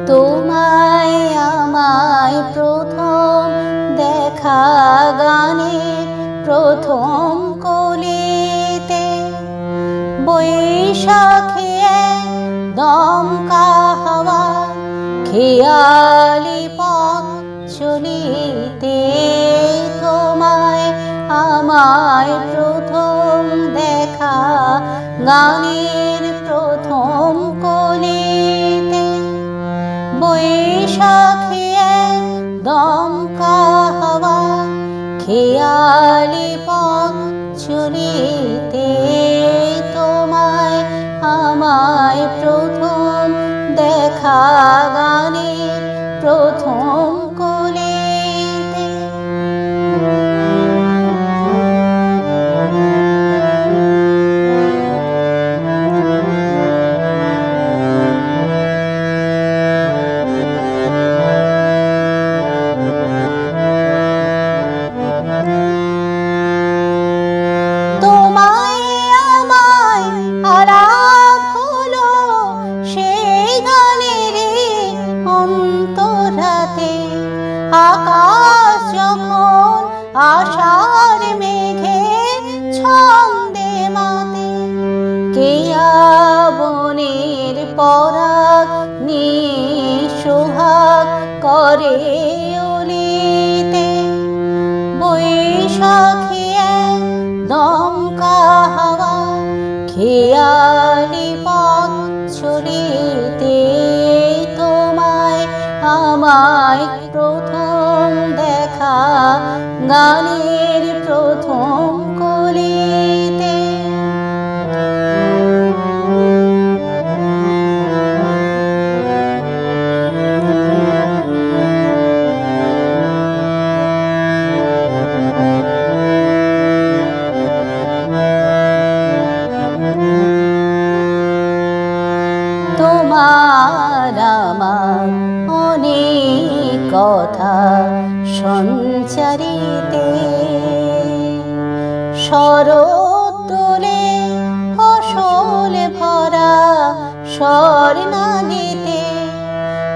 তোমায় আমায় প্রথম দেখা গানে প্রথম কলিতে বৈশাখে দমকা হাওয়া খেয়ালি পথ চলিতে তোমায় আমায় প্রথম দেখা গানের প্রথম কলিতে বৈশাখে দমকা হাওয়া খেয়ালি পথ চলিতে তোমায় আমায় প্রথম দেখা গানের প্রথম কলিতে আকাশ যখন আশার মেঘে ছন্দে মাতে কেয়া বনের পরাগ নিঃসুহাগ করে অলিতে বৈশাখী দমকা হাওয়া খেয়ালি পথ চলিতে তোমায় আমায় প্রথম দেখা গানের প্রথম কলিতে তোমার আমার অনেক কথা সঞ্চারিতে শরৎ তোলে ফসল ভরা স্বর্ণালীতে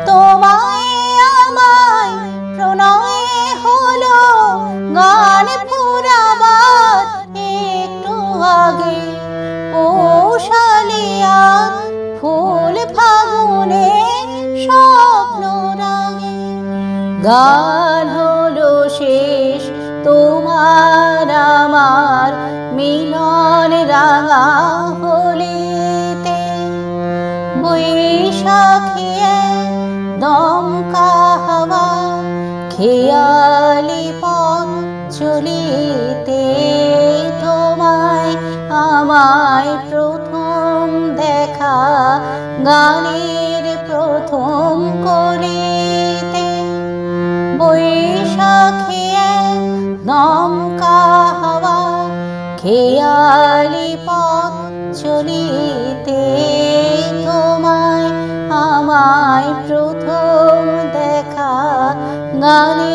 তোমায় আমায় প্রণয়ে হলো গান ফুরাবার একটু আগে পৌষালিয়া ফুল ফাগুনে স্বপ্ন রাগে গান হলো শেষ তোমার আমার মিলন রাঙা হলিতে বৈশাখী দমকা হাওয়া খেয়ালি পথ চলিতে তোমায় আমায় প্রথম দেখা গানের প্রথম কলিতে বৈশাখী দমকা হাওয়া খেয়ালি পথ চলিতে তোমায় আমায় প্রথম দেখা গানের